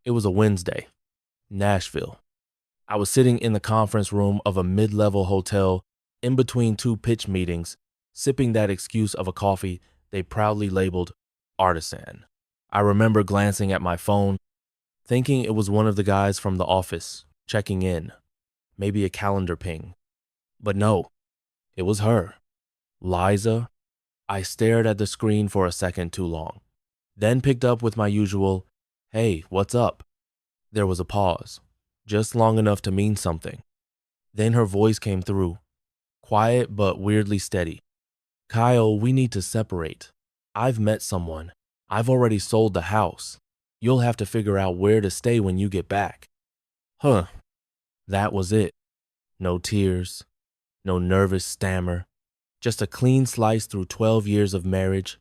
It was a Wednesday, Nashville. I was sitting in the conference room of a mid-level hotel in between two pitch meetings, sipping that excuse of a coffee they proudly labeled artisan. I remember glancing at my phone, thinking it was one of the guys from the office checking in, maybe a calendar ping. But no, it was her, Liza. I stared at the screen for a second too long, then picked up with my usual, "Hey, what's up?" There was a pause, just long enough to mean something. Then her voice came through, quiet but weirdly steady. "Kyle, we need to separate. I've met someone. I've already sold the house. You'll have to figure out where to stay when you get back." Huh, that was it. No tears, no nervous stammer, just a clean slice through 12 years of marriage,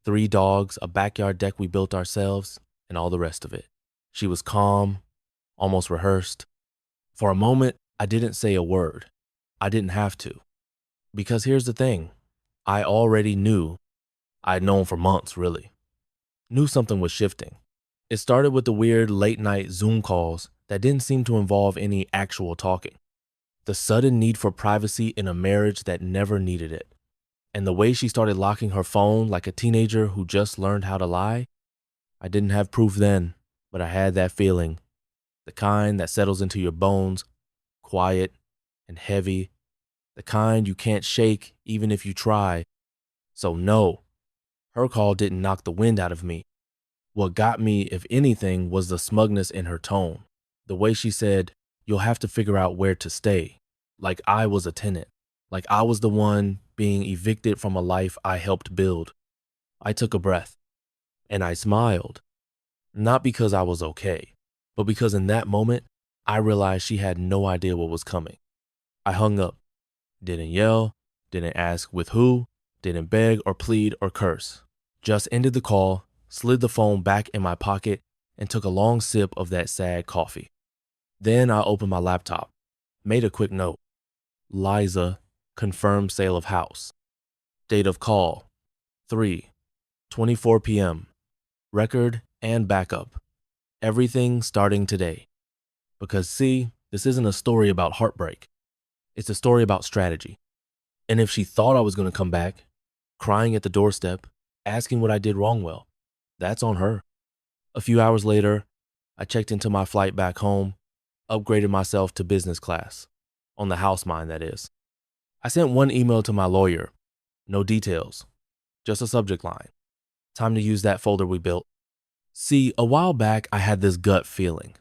3 dogs, a backyard deck we built ourselves, and all the rest of it. She was calm, almost rehearsed. For a moment, I didn't say a word. I didn't have to. Because here's the thing. I already knew. I'd known for months, really. Knew something was shifting. It started with the weird late-night Zoom calls that didn't seem to involve any actual talking. The sudden need for privacy in a marriage that never needed it. And the way she started locking her phone like a teenager who just learned how to lie. I didn't have proof then, but I had that feeling. The kind that settles into your bones, quiet and heavy. The kind you can't shake even if you try. So no, her call didn't knock the wind out of me. What got me, if anything, was the smugness in her tone. The way she said, "You'll have to figure out where to stay." Like I was a tenant. Like I was the one being evicted from a life I helped build. I took a breath. And I smiled. Not because I was okay, but because in that moment, I realized she had no idea what was coming. I hung up. Didn't yell, didn't ask with who, didn't beg or plead or curse. Just ended the call, slid the phone back in my pocket, and took a long sip of that sad coffee. Then I opened my laptop, made a quick note. Liza, confirmed sale of house. Date of call, 3:24 p.m. Record and backup. Everything starting today. Because see, this isn't a story about heartbreak. It's a story about strategy. And if she thought I was going to come back, crying at the doorstep, asking what I did wrong, well, that's on her. A few hours later, I checked into my flight back home, upgraded myself to business class. On the house mine, that is. I sent one email to my lawyer. No details. Just a subject line. Time to use that folder we built. See, a while back, I had this gut feeling.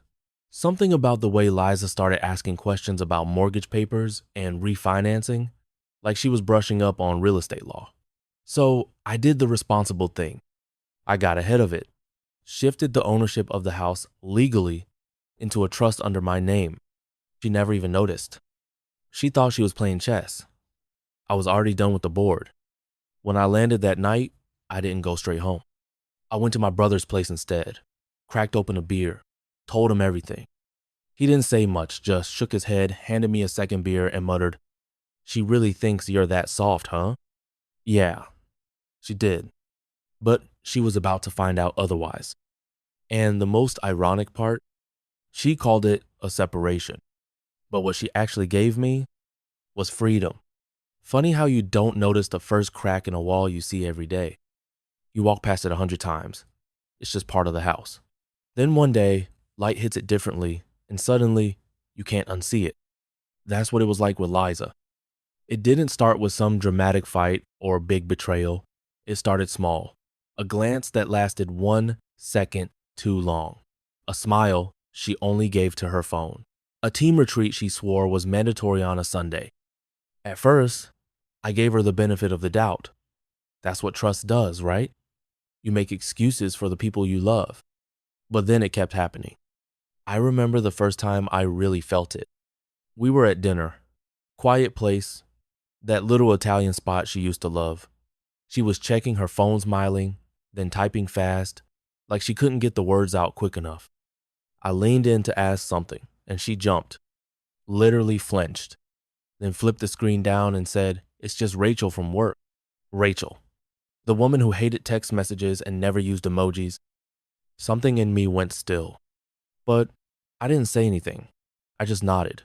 Something about the way Liza started asking questions about mortgage papers and refinancing, like she was brushing up on real estate law. So I did the responsible thing. I got ahead of it, shifted the ownership of the house legally into a trust under my name. She never even noticed. She thought she was playing chess. I was already done with the board. When I landed that night, I didn't go straight home. I went to my brother's place instead, cracked open a beer, told him everything. He didn't say much, just shook his head, handed me a second beer, and muttered, "She really thinks you're that soft, huh?" Yeah, she did. But she was about to find out otherwise. And the most ironic part, she called it a separation. But what she actually gave me was freedom. Funny how you don't notice the first crack in a wall you see every day. You walk past it 100 times. It's just part of the house. Then one day, light hits it differently, and suddenly, you can't unsee it. That's what it was like with Liza. It didn't start with some dramatic fight or big betrayal. It started small. A glance that lasted 1 second too long. A smile she only gave to her phone. A team retreat she swore was mandatory on a Sunday. At first, I gave her the benefit of the doubt. That's what trust does, right? You make excuses for the people you love. But then it kept happening. I remember the first time I really felt it. We were at dinner. Quiet place. That little Italian spot she used to love. She was checking her phone, smiling, then typing fast, like she couldn't get the words out quick enough. I leaned in to ask something, and she jumped. Literally flinched. Then flipped the screen down and said, "It's just Rachel from work." Rachel. The woman who hated text messages and never used emojis. Something in me went still. But I didn't say anything. I just nodded,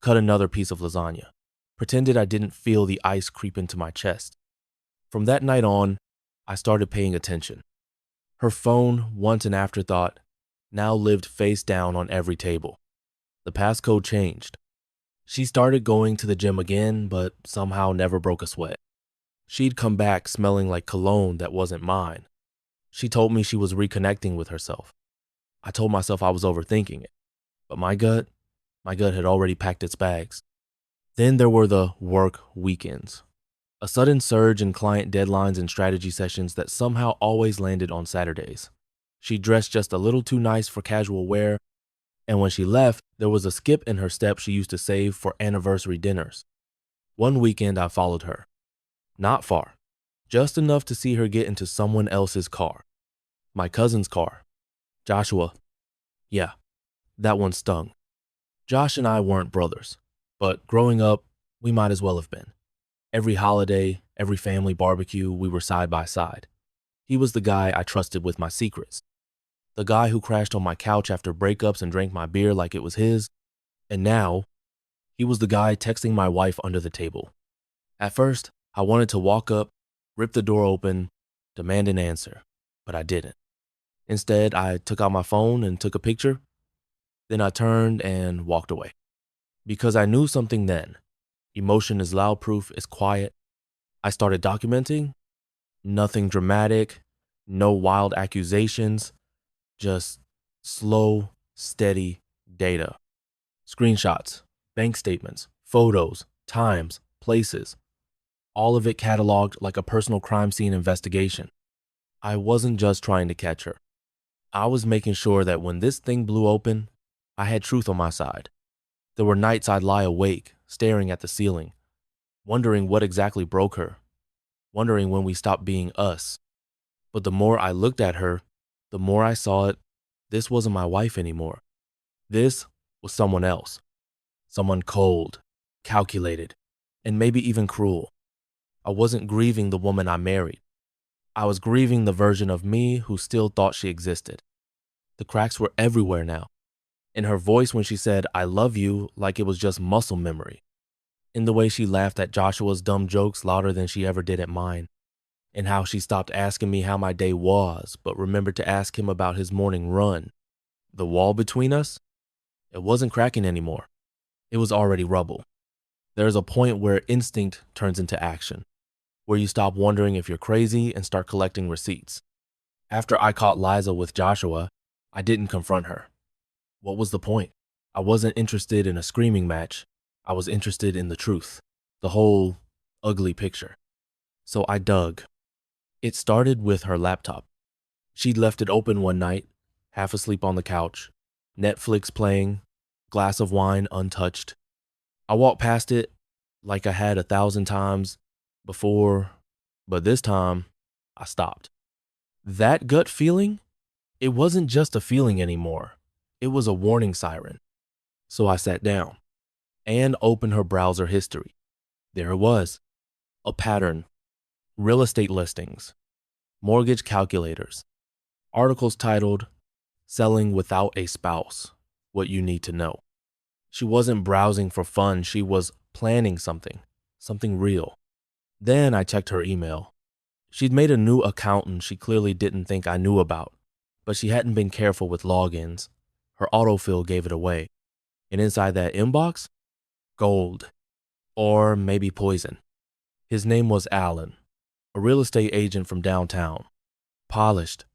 cut another piece of lasagna, pretended I didn't feel the ice creep into my chest. From that night on, I started paying attention. Her phone, once an afterthought, now lived face down on every table. The passcode changed. She started going to the gym again, but somehow never broke a sweat. She'd come back smelling like cologne that wasn't mine. She told me she was reconnecting with herself. I told myself I was overthinking it, but my gut had already packed its bags. Then there were the work weekends. A sudden surge in client deadlines and strategy sessions that somehow always landed on Saturdays. She dressed just a little too nice for casual wear, and when she left, there was a skip in her step she used to save for anniversary dinners. One weekend I followed her. Not far, just enough to see her get into someone else's car. My cousin's car. Joshua. Yeah, that one stung. Josh and I weren't brothers, but growing up, we might as well have been. Every holiday, every family barbecue, we were side by side. He was the guy I trusted with my secrets. The guy who crashed on my couch after breakups and drank my beer like it was his. And now, he was the guy texting my wife under the table. At first, I wanted to walk up, rip the door open, demand an answer, but I didn't. Instead, I took out my phone and took a picture. Then I turned and walked away. Because I knew something then. Emotion is loud proof, is quiet. I started documenting. Nothing dramatic, no wild accusations, just slow, steady data. Screenshots, bank statements, photos, times, places. All of it cataloged like a personal crime scene investigation. I wasn't just trying to catch her. I was making sure that when this thing blew open, I had truth on my side. There were nights I'd lie awake, staring at the ceiling, wondering what exactly broke her, wondering when we stopped being us. But the more I looked at her, the more I saw it. This wasn't my wife anymore. This was someone else. Someone cold, calculated, and maybe even cruel. I wasn't grieving the woman I married. I was grieving the version of me who still thought she existed. The cracks were everywhere now. In her voice when she said, "I love you," like it was just muscle memory. In the way she laughed at Joshua's dumb jokes louder than she ever did at mine. In how she stopped asking me how my day was, but remembered to ask him about his morning run. The wall between us? It wasn't cracking anymore. It was already rubble. There's a point where instinct turns into action, where you stop wondering if you're crazy and start collecting receipts. After I caught Liza with Joshua, I didn't confront her. What was the point? I wasn't interested in a screaming match. I was interested in the truth, the whole ugly picture. So I dug. It started with her laptop. She'd left it open one night, half asleep on the couch, Netflix playing, glass of wine untouched. I walked past it like I had 1,000 times before, but this time I stopped. That gut feeling, it wasn't just a feeling anymore. It was a warning siren. So I sat down and opened her browser history. There it was, a pattern, real estate listings, mortgage calculators, articles titled, "Selling Without a Spouse, What You Need to Know." She wasn't browsing for fun, she was planning something real. Then I checked her email. She'd made a new account and she clearly didn't think I knew about, but she hadn't been careful with logins. Her autofill gave it away. And inside that inbox, gold. Or maybe poison. His name was Alan, a real estate agent from downtown. Polished,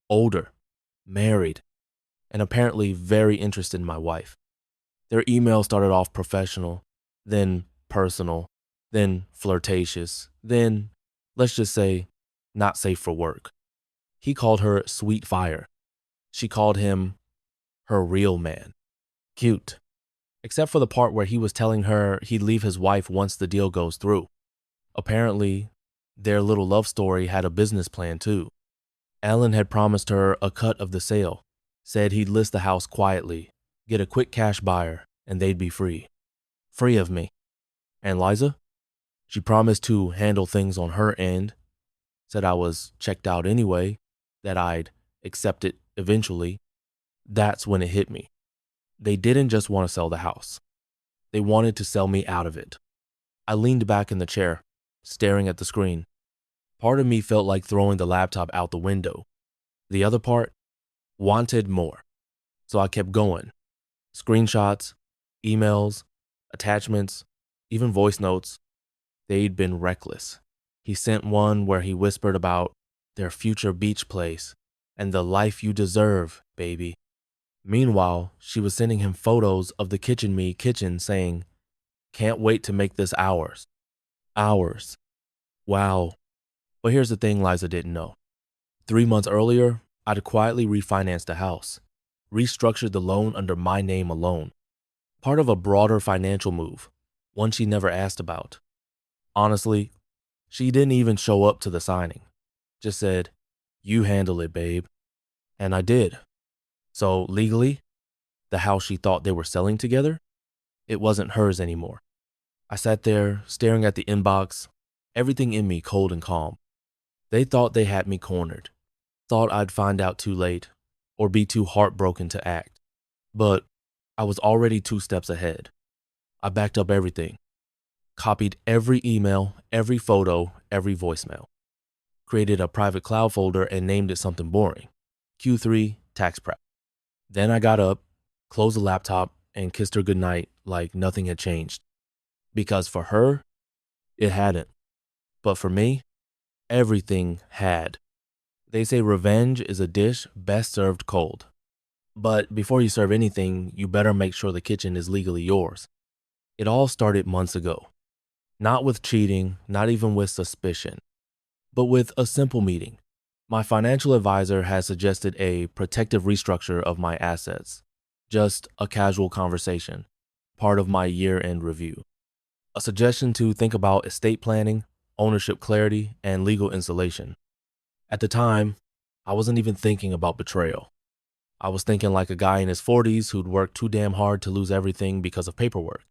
older, married, and apparently very interested in my wife. Their email started off professional, then personal, then flirtatious, then, let's just say, not safe for work. He called her Sweet Fire. She called him her real man. Cute. Except for the part where he was telling her he'd leave his wife once the deal goes through. Apparently, their little love story had a business plan too. Alan had promised her a cut of the sale, said he'd list the house quietly, get a quick cash buyer, and they'd be free. Free of me. And Liza? She promised to handle things on her end, said I was checked out anyway, that I'd accept it eventually. That's when it hit me. They didn't just want to sell the house. They wanted to sell me out of it. I leaned back in the chair, staring at the screen. Part of me felt like throwing the laptop out the window. The other part wanted more. So I kept going. Screenshots, emails, attachments, even voice notes. They'd been reckless. He sent one where he whispered about their future beach place and the life you deserve, baby. Meanwhile, she was sending him photos of the Kitchen Me kitchen saying, "Can't wait to make this ours." Ours. Wow. But here's the thing Liza didn't know. 3 months earlier, I'd quietly refinanced the house, restructured the loan under my name alone. Part of a broader financial move, one she never asked about. Honestly, she didn't even show up to the signing. Just said, "You handle it, babe." And I did. So legally, the house she thought they were selling together, it wasn't hers anymore. I sat there, staring at the inbox, everything in me cold and calm. They thought they had me cornered, thought I'd find out too late, or be too heartbroken to act. But I was already 2 steps ahead. I backed up everything, copied every email, every photo, every voicemail, created a private cloud folder and named it something boring, Q3 Tax Prep. Then I got up, closed the laptop, and kissed her goodnight like nothing had changed. Because for her, it hadn't. But for me, everything had. They say revenge is a dish best served cold. But before you serve anything, you better make sure the kitchen is legally yours. It all started months ago. Not with cheating, not even with suspicion, but with a simple meeting. My financial advisor has suggested a protective restructure of my assets. Just a casual conversation, part of my year-end review. A suggestion to think about estate planning, ownership clarity, and legal insulation. At the time, I wasn't even thinking about betrayal. I was thinking like a guy in his 40s who'd worked too damn hard to lose everything because of paperwork.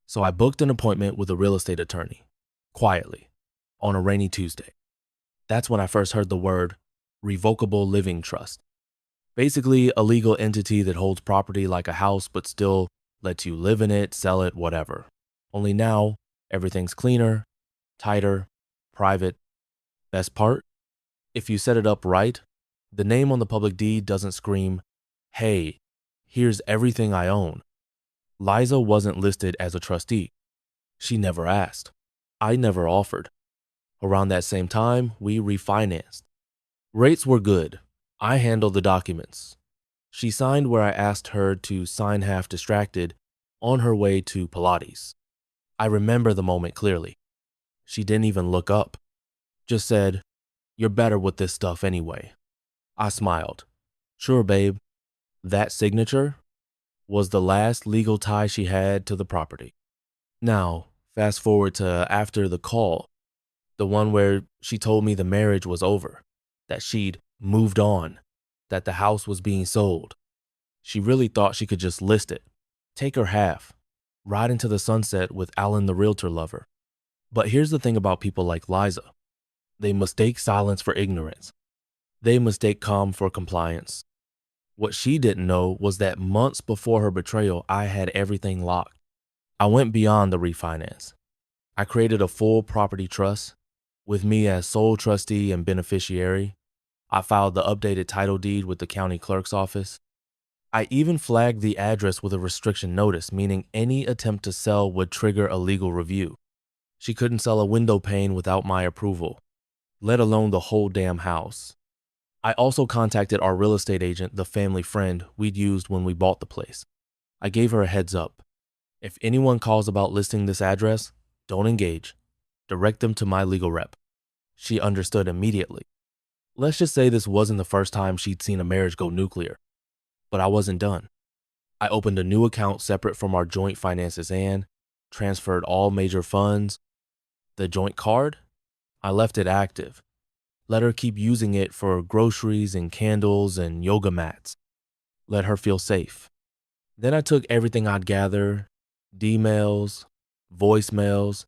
So I booked an appointment with a real estate attorney, quietly, on a rainy Tuesday. That's when I first heard the word revocable living trust. Basically, a legal entity that holds property like a house but still lets you live in it, sell it, whatever. Only now, everything's cleaner, tighter, private. Best part? If you set it up right, the name on the public deed doesn't scream, "Hey, here's everything I own." Liza wasn't listed as a trustee. She never asked. I never offered. Around that same time, we refinanced. Rates were good. I handled the documents. She signed where I asked her to sign half distracted on her way to Pilates. I remember the moment clearly. She didn't even look up. Just said, "You're better with this stuff anyway." I smiled. Sure, babe. That signature was the last legal tie she had to the property. Now, fast forward to after the call, the one where she told me the marriage was over, that she'd moved on, that the house was being sold. She really thought she could just list it, take her half, ride into the sunset with Alan the realtor lover. But here's the thing about people like Liza. They mistake silence for ignorance. They mistake calm for compliance. What she didn't know was that months before her betrayal, I had everything locked. I went beyond the refinance. I created a full property trust with me as sole trustee and beneficiary. I filed the updated title deed with the county clerk's office. I even flagged the address with a restriction notice, meaning any attempt to sell would trigger a legal review. She couldn't sell a window pane without my approval, let alone the whole damn house. I also contacted our real estate agent, the family friend we'd used when we bought the place. I gave her a heads up. If anyone calls about listing this address, don't engage. Direct them to my legal rep. She understood immediately. Let's just say this wasn't the first time she'd seen a marriage go nuclear. But I wasn't done. I opened a new account separate from our joint finances and transferred all major funds. The joint card? I left it active. Let her keep using it for groceries and candles and yoga mats. Let her feel safe. Then I took everything I'd gather, D-mails, voicemails,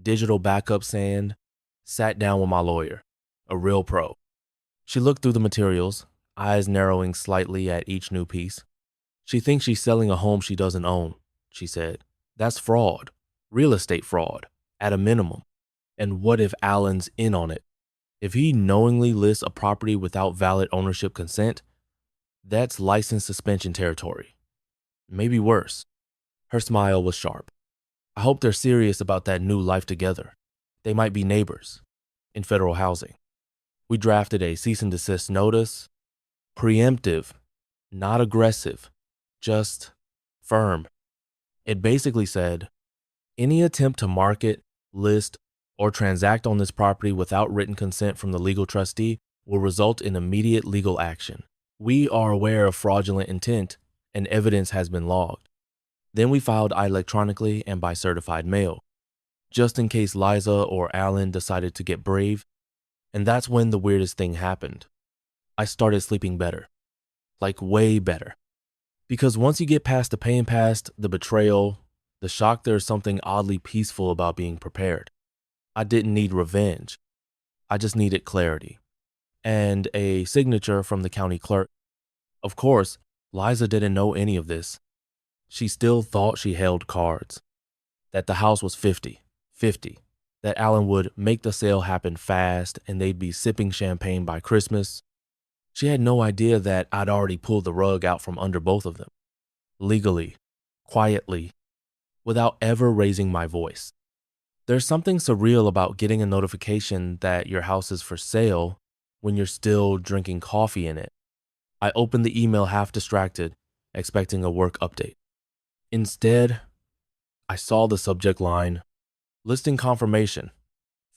digital backups, and sat down with my lawyer, a real pro. She looked through the materials, eyes narrowing slightly at each new piece. She thinks she's selling a home she doesn't own, she said. That's fraud. Real estate fraud, at a minimum. And what if Alan's in on it? If he knowingly lists a property without valid ownership consent, that's license suspension territory. Maybe worse. Her smile was sharp. I hope they're serious about that new life together. They might be neighbors in federal housing. We drafted a cease and desist notice. Preemptive, not aggressive, just firm. It basically said, any attempt to market, list, or transact on this property without written consent from the legal trustee will result in immediate legal action. We are aware of fraudulent intent and evidence has been logged. Then we filed electronically and by certified mail, just in case Liza or Alan decided to get brave. And that's when the weirdest thing happened. I started sleeping better, like way better. Because once you get past the pain, past the betrayal, the shock, there's something oddly peaceful about being prepared. I didn't need revenge. I just needed clarity. And a signature from the county clerk. Of course, Liza didn't know any of this. She still thought she held cards. That the house was 50-50. That Alan would make the sale happen fast and they'd be sipping champagne by Christmas. She had no idea that I'd already pulled the rug out from under both of them. Legally, quietly, without ever raising my voice. There's something surreal about getting a notification that your house is for sale when you're still drinking coffee in it. I opened the email half distracted, expecting a work update. Instead, I saw the subject line, listing confirmation,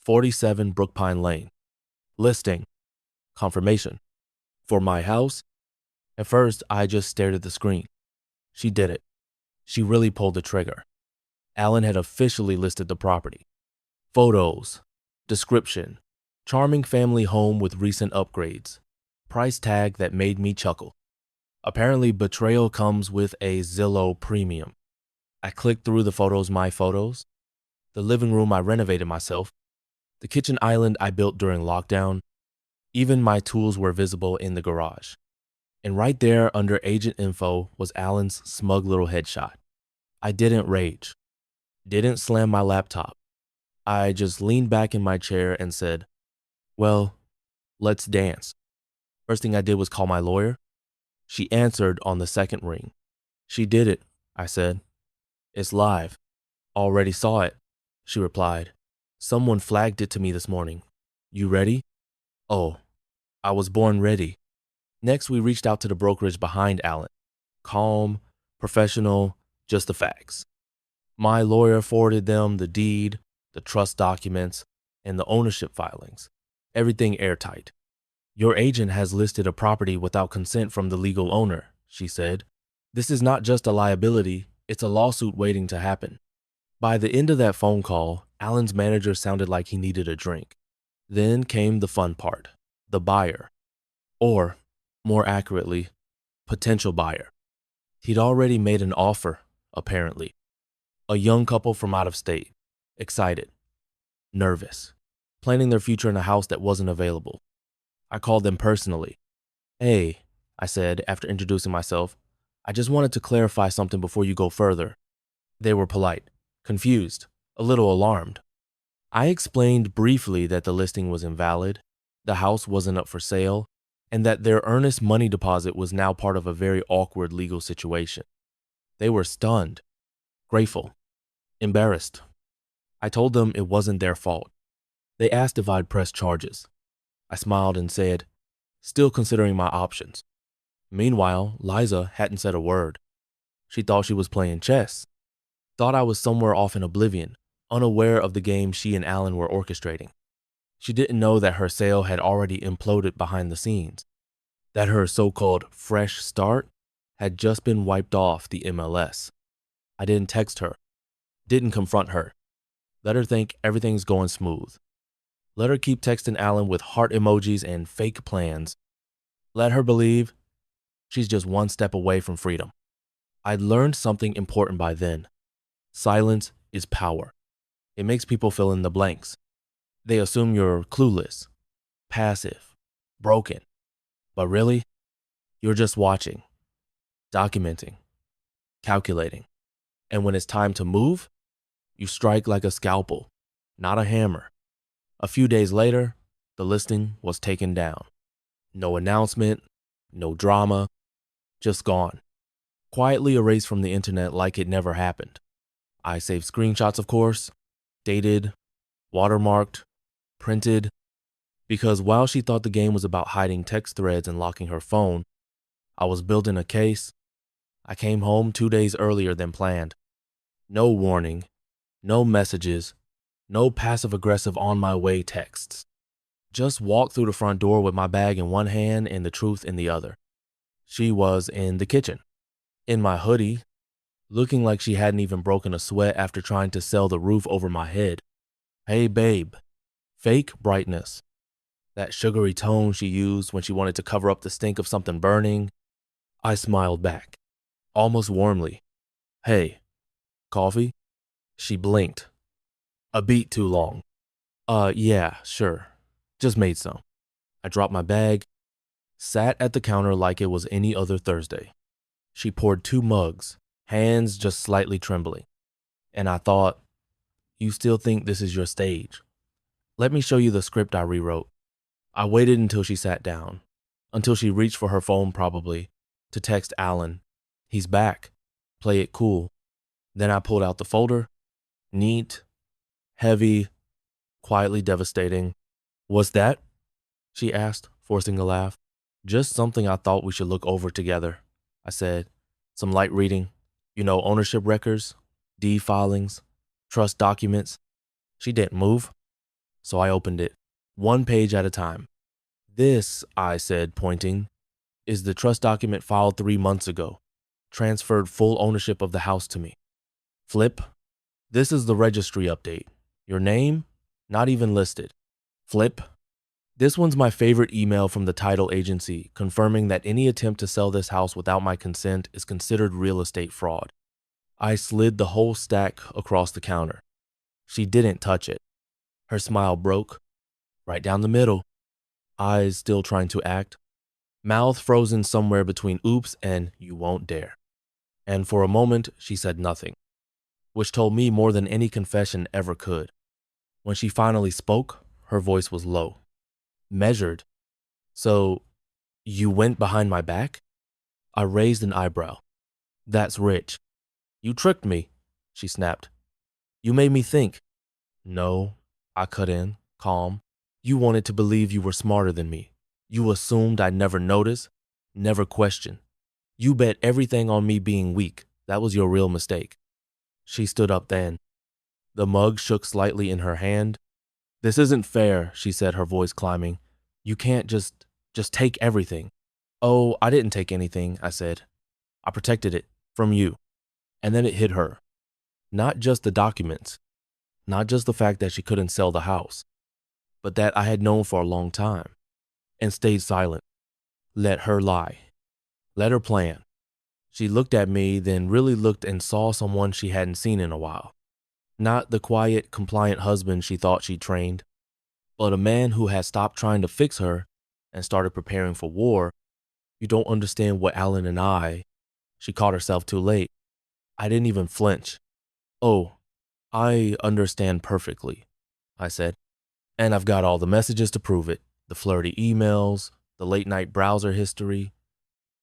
47 Brookpine Lane. Listing, confirmation. For my house? At first, I just stared at the screen. She did it. She really pulled the trigger. Alan had officially listed the property. Photos, description, charming family home with recent upgrades, price tag that made me chuckle. Apparently, betrayal comes with a Zillow premium. I clicked through the photos, my photos, the living room I renovated myself, the kitchen island I built during lockdown. Even my tools were visible in the garage. And right there under agent info was Alan's smug little headshot. I didn't rage, didn't slam my laptop. I just leaned back in my chair and said, well, let's dance. First thing I did was call my lawyer. She answered on the second ring. She did it, I said. It's live. Already saw it, she replied. Someone flagged it to me this morning. You ready? Oh, I was born ready. Next, we reached out to the brokerage behind Alan. Calm, professional, just the facts. My lawyer forwarded them the deed, the trust documents, and the ownership filings. Everything airtight. Your agent has listed a property without consent from the legal owner, she said. This is not just a liability, it's a lawsuit waiting to happen. By the end of that phone call, Alan's manager sounded like he needed a drink. Then came the fun part, the buyer. Or, more accurately, potential buyer. He'd already made an offer, apparently. A young couple from out of state, excited, nervous, planning their future in a house that wasn't available. I called them personally. Hey, I said after introducing myself, I just wanted to clarify something before you go further. They were polite, confused, a little alarmed. I explained briefly that the listing was invalid, the house wasn't up for sale, and that their earnest money deposit was now part of a very awkward legal situation. They were stunned, grateful, embarrassed. I told them it wasn't their fault. They asked if I'd press charges. I smiled and said, still considering my options. Meanwhile, Liza hadn't said a word. She thought she was playing chess, thought I was somewhere off in oblivion, unaware of the game she and Alan were orchestrating. She didn't know that her sale had already imploded behind the scenes, that her so-called fresh start had just been wiped off the MLS. I didn't text her, didn't confront her. Let her think everything's going smooth. Let her keep texting Alan with heart emojis and fake plans. Let her believe she's just one step away from freedom. I'd learned something important by then. Silence is power. It makes people fill in the blanks. They assume you're clueless, passive, broken. But really, you're just watching. documenting, calculating. And when it's time to move, you strike like a scalpel, not a hammer. A few days later, the listing was taken down. No announcement, no drama, just gone. Quietly erased from the internet like it never happened. I saved screenshots, of course, dated, watermarked, printed, because while she thought the game was about hiding text threads and locking her phone, I was building a case. I came home 2 days earlier than planned. No warning, no messages, no passive-aggressive on my way texts. Just walked through the front door with my bag in one hand and the truth in the other. She was in the kitchen, in my hoodie, looking like she hadn't even broken a sweat after trying to sell the roof over my head. Hey babe, fake brightness. That sugary tone she used when she wanted to cover up the stink of something burning. I smiled back, almost warmly. Hey, coffee? She blinked. A beat too long. Yeah, sure. Just made some. I dropped my bag, sat at the counter like it was any other Thursday. She poured 2 mugs, hands just slightly trembling. And I thought, you still think this is your stage? Let me show you the script I rewrote. I waited until she sat down, until she reached for her phone probably, to text Alan. He's back. Play it cool. Then I pulled out the folder. Neat, heavy, quietly devastating. What's that? She asked, forcing a laugh. Just something I thought we should look over together, I said. Some light reading. Ownership records, deed filings, trust documents. She didn't move, so I opened it, 1 page at a time. This, I said, pointing, is the trust document filed 3 months ago. Transferred full ownership of the house to me. Flip. This is the registry update. Your name? Not even listed. Flip. This one's my favorite email from the title agency, confirming that any attempt to sell this house without my consent is considered real estate fraud. I slid the whole stack across the counter. She didn't touch it. Her smile broke, right down the middle. Eyes still trying to act. Mouth frozen somewhere between oops and you won't dare. And for a moment, she said nothing, which told me more than any confession ever could. When she finally spoke, her voice was low. Measured. So, you went behind my back? I raised an eyebrow. That's rich. You tricked me, she snapped. You made me think. No, I cut in, calm. You wanted to believe you were smarter than me. You assumed I'd never notice, never question. You bet everything on me being weak. That was your real mistake. She stood up then. The mug shook slightly in her hand. This isn't fair, she said, her voice climbing. You can't just take everything. Oh, I didn't take anything, I said. I protected it from you. And then it hit her. Not just the documents, not just the fact that she couldn't sell the house, but that I had known for a long time and stayed silent. Let her lie. Let her plan. She looked at me, then really looked and saw someone she hadn't seen in a while. Not the quiet, compliant husband she thought she'd trained, but a man who had stopped trying to fix her and started preparing for war. You don't understand what Alan and I. She caught herself too late. I didn't even flinch. Oh, I understand perfectly, I said. And I've got all the messages to prove it. The flirty emails, the late night browser history,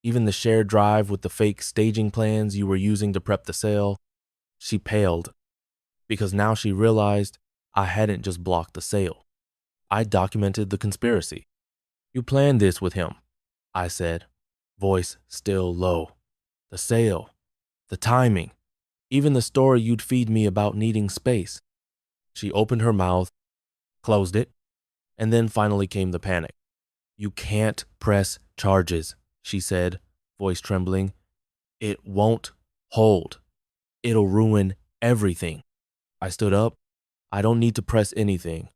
even the shared drive with the fake staging plans you were using to prep the sale. She paled, because now she realized I hadn't just blocked the sale. I documented the conspiracy. You planned this with him, I said, voice still low. The sale, the timing, even the story you'd feed me about needing space. She opened her mouth, closed it, and then finally came the panic. You can't press charges, she said, voice trembling. It won't hold. It'll ruin everything. I stood up. I don't need to press anything.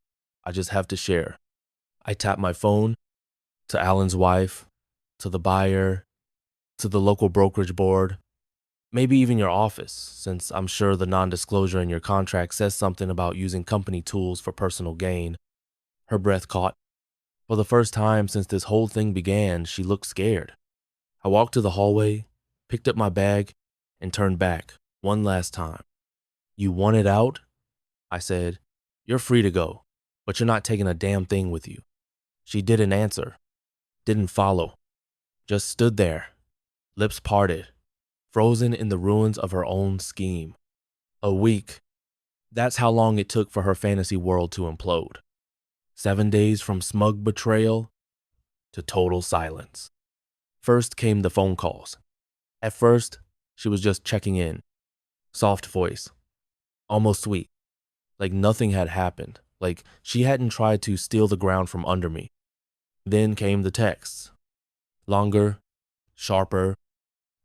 I just have to share. I tapped my phone to Alan's wife, to the buyer, to the local brokerage board, maybe even your office, since I'm sure the non-disclosure in your contract says something about using company tools for personal gain. Her breath caught. For the first time since this whole thing began, she looked scared. I walked to the hallway, picked up my bag, and turned back one last time. You want it out? I said. You're free to go, but you're not taking a damn thing with you. She didn't answer, didn't follow, just stood there, lips parted, frozen in the ruins of her own scheme. A week. That's how long it took for her fantasy world to implode. 7 days from smug betrayal to total silence. First came the phone calls. At first, she was just checking in. Soft voice. Almost sweet. Like nothing had happened. Like she hadn't tried to steal the ground from under me. Then came the texts. Longer, sharper,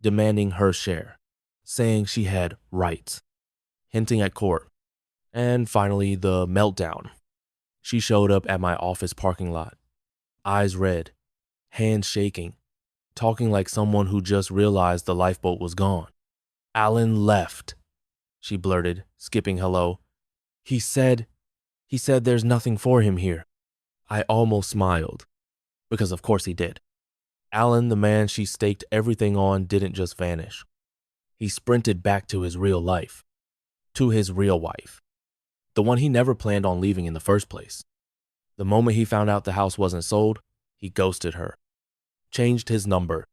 demanding her share. Saying she had rights. Hinting at court. And finally, the meltdown. She showed up at my office parking lot. Eyes red. Hands shaking. Talking like someone who just realized the lifeboat was gone. Alan left, she blurted, skipping hello. He said there's nothing for him here. I almost smiled, because of course he did. Alan, the man she staked everything on, didn't just vanish. He sprinted back to his real life, to his real wife, the one he never planned on leaving in the first place. The moment he found out the house wasn't sold, he ghosted her, changed his number,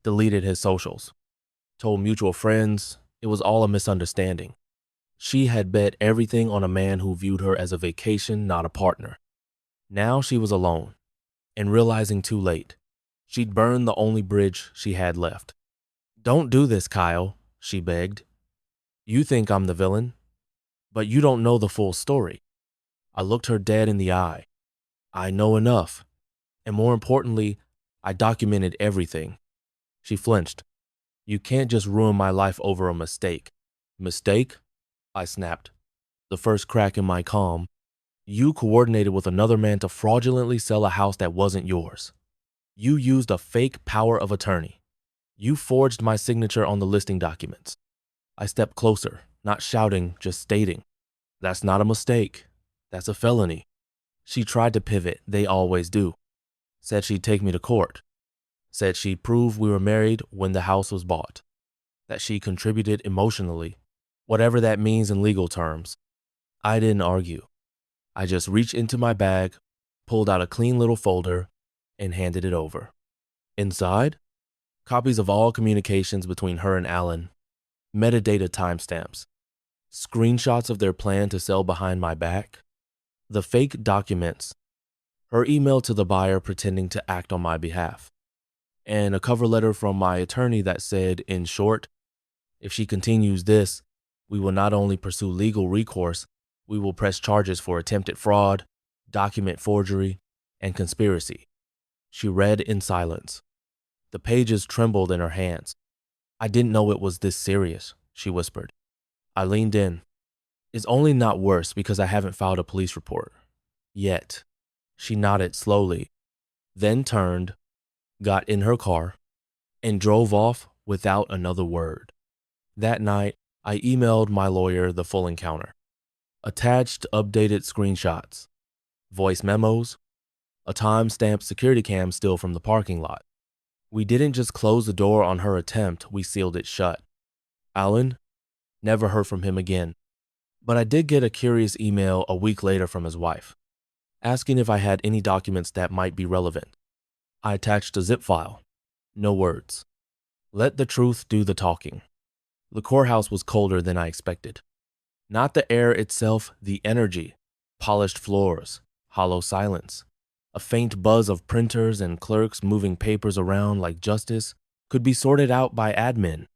deleted his socials, told mutual friends it was all a misunderstanding. She had bet everything on a man who viewed her as a vacation, not a partner. Now she was alone, and realizing too late, she'd burned the only bridge she had left. Don't do this, Kyle, she begged. You think I'm the villain, but you don't know the full story. I looked her dead in the eye. I know enough, and more importantly, I documented everything. She flinched. You can't just ruin my life over a mistake. Mistake? I snapped. The first crack in my calm. You coordinated with another man to fraudulently sell a house that wasn't yours. You used a fake power of attorney. You forged my signature on the listing documents. I stepped closer, not shouting, just stating. That's not a mistake. That's a felony. She tried to pivot, they always do. Said she'd take me to court. Said she'd prove we were married when the house was bought. That she contributed emotionally, whatever that means in legal terms. I didn't argue. I just reached into my bag, pulled out a clean little folder, and handed it over. Inside, copies of all communications between her and Alan, metadata timestamps, screenshots of their plan to sell behind my back, the fake documents, her email to the buyer pretending to act on my behalf, and a cover letter from my attorney that said, in short, if she continues this, we will not only pursue legal recourse, we will press charges for attempted fraud, document forgery, and conspiracy. She read in silence. The pages trembled in her hands. I didn't know it was this serious, she whispered. I leaned in. It's only not worse because I haven't filed a police report. Yet. She nodded slowly, then turned, got in her car, and drove off without another word. That night, I emailed my lawyer the full encounter. Attached updated screenshots, voice memos, a time-stamped security cam still from the parking lot. We didn't just close the door on her attempt, we sealed it shut. Alan? Never heard from him again. But I did get a curious email a week later from his wife, asking if I had any documents that might be relevant. I attached a zip file. No words. Let the truth do the talking. The courthouse was colder than I expected. Not the air itself, the energy. Polished floors, hollow silence. A faint buzz of printers and clerks moving papers around like justice could be sorted out by admin.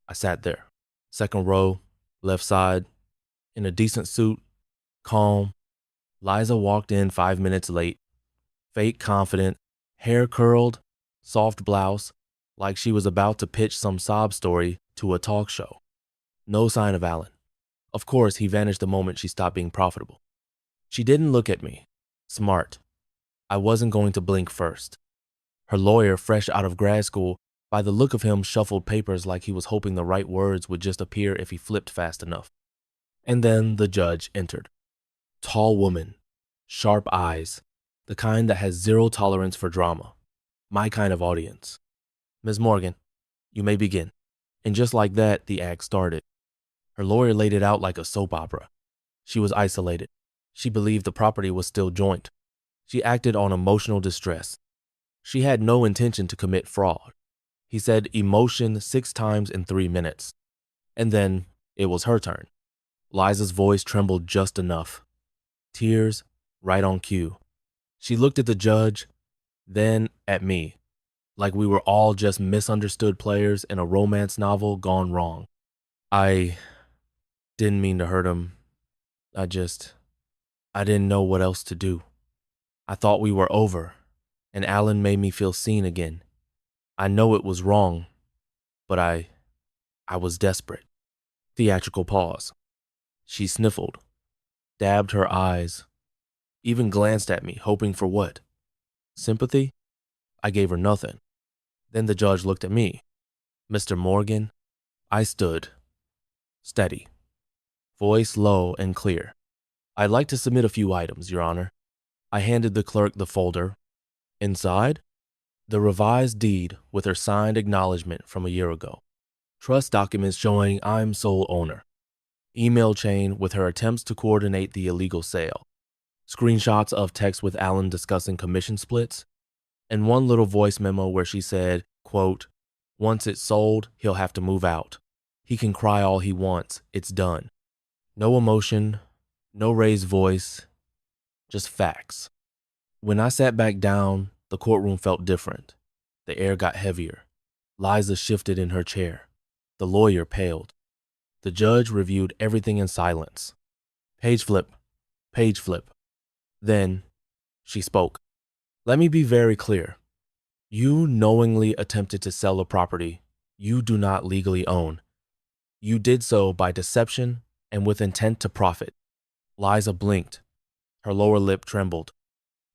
I sat there, second row, left side, in a decent suit, calm. Liza walked in 5 minutes late, fake confident, hair curled, soft blouse, like she was about to pitch some sob story to a talk show. No sign of Alan. Of course, he vanished the moment she stopped being profitable. She didn't look at me. Smart. I wasn't going to blink first. Her lawyer, fresh out of grad school, by the look of him, shuffled papers like he was hoping the right words would just appear if he flipped fast enough. And then the judge entered. Tall woman, sharp eyes, the kind that has zero tolerance for drama. My kind of audience. Ms. Morgan, You may begin." And just like that, the act started. Her lawyer laid it out like a soap opera. She was isolated. She believed the property was still joint. She acted on emotional distress. She had no intention to commit fraud. He said emotion 6 times in 3 minutes. And then it was her turn. Liza's voice trembled just enough. Tears right on cue. She looked at the judge, then at me, like we were all just misunderstood players in a romance novel gone wrong. "I didn't mean to hurt him. I didn't know what else to do. I thought we were over, and Alan made me feel seen again. I know it was wrong, but I was desperate." Theatrical pause. She sniffled, dabbed her eyes, even glanced at me, hoping for what? Sympathy? I gave her nothing. Then the judge looked at me. "Mr. Morgan?" I stood, steady, voice low and clear. "I'd like to submit a few items, Your Honor." I handed the clerk the folder. Inside, the revised deed with her signed acknowledgement from a year ago. Trust documents showing I'm sole owner. Email chain with her attempts to coordinate the illegal sale. Screenshots of text with Alan discussing commission splits. And one little voice memo where she said, quote, "Once it's sold, he'll have to move out. He can cry all he wants. It's done." No emotion, no raised voice, just facts. When I sat back down, the courtroom felt different. The air got heavier. Liza shifted in her chair. The lawyer paled. The judge reviewed everything in silence. Page flip, page flip. Then she spoke. "Let me be very clear. You knowingly attempted to sell a property you do not legally own. You did so by deception and with intent to profit." Liza blinked. Her lower lip trembled.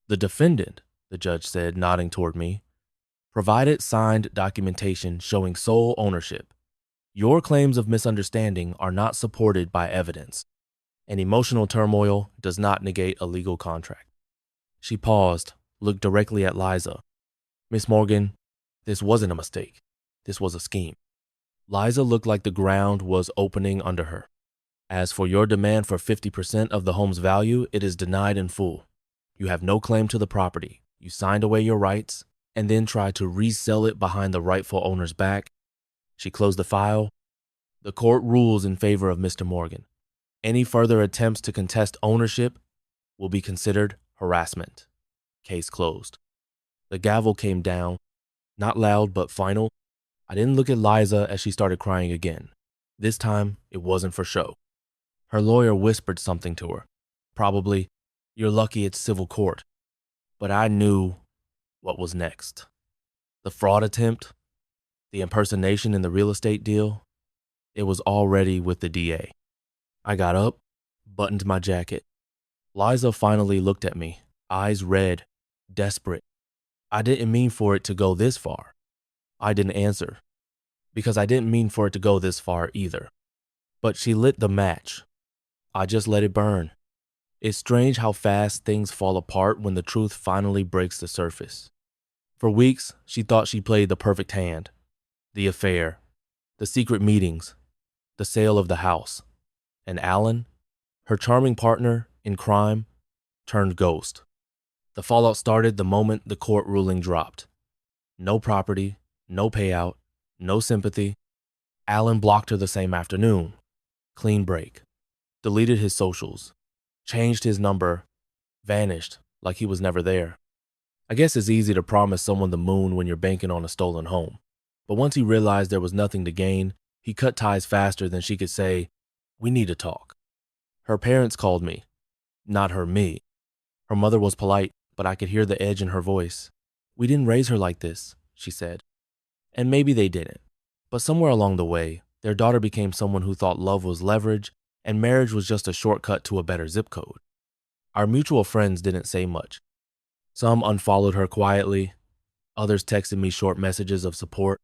"The defendant," the judge said, nodding toward me, "provided signed documentation showing sole ownership. Your claims of misunderstanding are not supported by evidence, and emotional turmoil does not negate a legal contract." She paused, looked directly at Liza. "Miss Morgan, this wasn't a mistake. This was a scheme." Liza looked like the ground was opening under her. "As for your demand for 50% of the home's value, it is denied in full. You have no claim to the property. You signed away your rights and then tried to resell it behind the rightful owner's back." She closed the file. "The court rules in favor of Mr. Morgan. Any further attempts to contest ownership will be considered harassment. Case closed." The gavel came down, not loud but final. I didn't look at Liza as she started crying again. This time, it wasn't for show. Her lawyer whispered something to her. Probably, "You're lucky it's civil court." But I knew what was next. The fraud attempt, the impersonation in the real estate deal, it was already with the DA. I got up, buttoned my jacket. Liza finally looked at me, eyes red, desperate. I didn't mean for it to go this far. I didn't answer, because I didn't mean for it to go this far either. But she lit the match. I just let it burn. It's strange how fast things fall apart when the truth finally breaks the surface. For weeks, she thought she played the perfect hand. The affair, the secret meetings, the sale of the house. And Alan, her charming partner in crime, turned ghost. The fallout started the moment the court ruling dropped. No property, no payout, no sympathy. Alan blocked her the same afternoon. Clean break. Deleted his socials. Changed his number. Vanished like he was never there. I guess it's easy to promise someone the moon when you're banking on a stolen home. But once he realized there was nothing to gain, he cut ties faster than she could say, "We need to talk." Her parents called me. Not her me. Her mother was polite, but I could hear the edge in her voice. "We didn't raise her like this," she said. And maybe they didn't. But somewhere along the way, their daughter became someone who thought love was leverage and marriage was just a shortcut to a better zip code. Our mutual friends didn't say much. Some unfollowed her quietly. Others texted me short messages of support.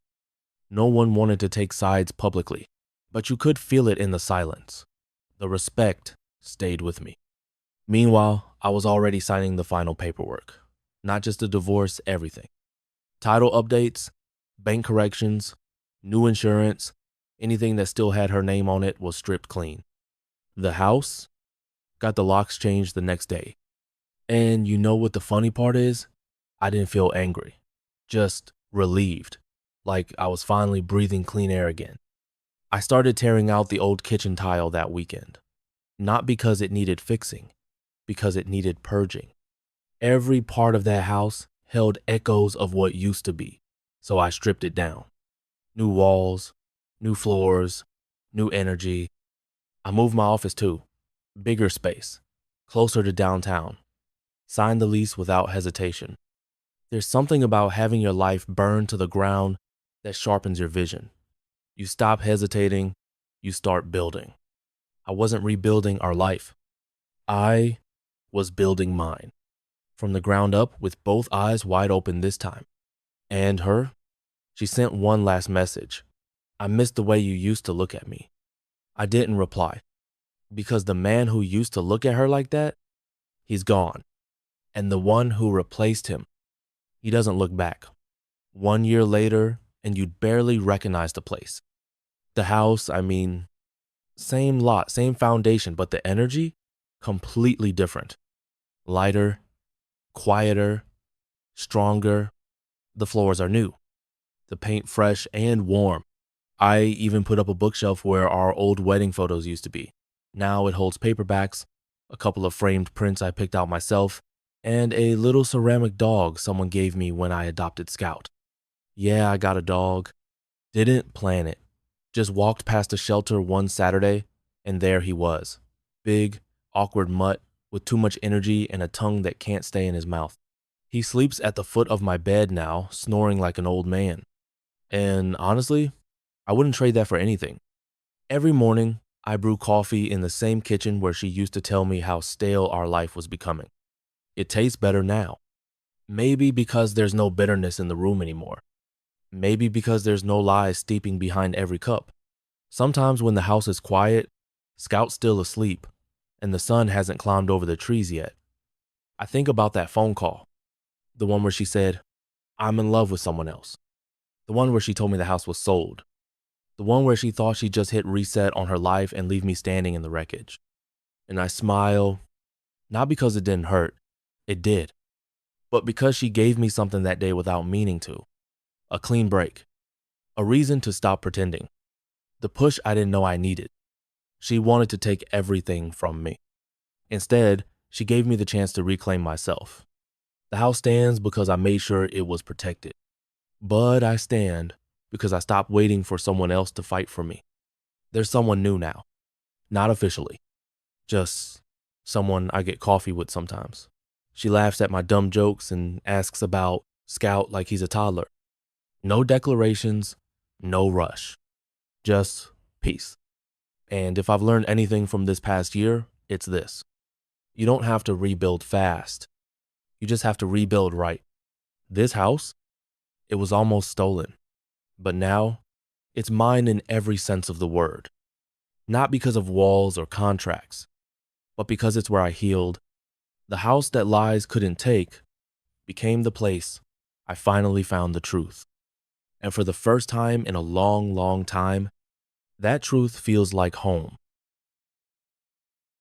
No one wanted to take sides publicly, but you could feel it in the silence. The respect stayed with me. Meanwhile, I was already signing the final paperwork. Not just the divorce, everything. Title updates, bank corrections, New insurance, anything that still had her name on it was stripped clean. The house got the locks changed the next day. And you know what the funny part is? I didn't feel angry, just relieved, like I was finally breathing clean air again. I started tearing out the old kitchen tile that weekend, not because it needed fixing, because it needed purging. Every part of that house held echoes of what used to be, so I stripped it down. New walls, new floors, new energy. I moved my office too, bigger space, closer to downtown. Signed the lease without hesitation. There's something about having your life burned to the ground that sharpens your vision. You stop hesitating, you start building. I wasn't rebuilding our life. I was building mine. From the ground up with both eyes wide open this time. And her? She sent one last message. I missed the way you used to look at me. I didn't reply. Because the man who used to look at her like that, he's gone. And the one who replaced him, he doesn't look back. 1 year later, and you'd barely recognize the place. The house, same lot, same foundation, but the energy, completely different. Lighter, quieter, stronger. The floors are new. The paint fresh and warm. I even put up a bookshelf where our old wedding photos used to be. Now it holds paperbacks, a couple of framed prints I picked out myself, and a little ceramic dog someone gave me when I adopted Scout. Yeah, I got a dog. Didn't plan it. Just walked past a shelter one Saturday, and there he was. Big, awkward mutt with too much energy and a tongue that can't stay in his mouth. He sleeps at the foot of my bed now, snoring like an old man. And honestly, I wouldn't trade that for anything. Every morning, I brew coffee in the same kitchen where she used to tell me how stale our life was becoming. It tastes better now. Maybe because there's no bitterness in the room anymore. Maybe because there's no lies steeping behind every cup. Sometimes when the house is quiet, Scout's still asleep, and the sun hasn't climbed over the trees yet. I think about that phone call. The one where she said, I'm in love with someone else. The one where she told me the house was sold. The one where she thought she'd just hit reset on her life and leave me standing in the wreckage. And I smile, not because it didn't hurt. It did. But because she gave me something that day without meaning to. A clean break. A reason to stop pretending. The push I didn't know I needed. She wanted to take everything from me. Instead, she gave me the chance to reclaim myself. The house stands because I made sure it was protected. But I stand because I stopped waiting for someone else to fight for me. There's someone new now. Not officially. Just someone I get coffee with sometimes. She laughs at my dumb jokes and asks about Scout like he's a toddler. No declarations, no rush. Just peace. And if I've learned anything from this past year, it's this. You don't have to rebuild fast. You just have to rebuild right. This house, it was almost stolen. But now, it's mine in every sense of the word. Not because of walls or contracts, but because it's where I healed. The house that lies couldn't take became the place I finally found the truth. And for the first time in a long, long time, that truth feels like home.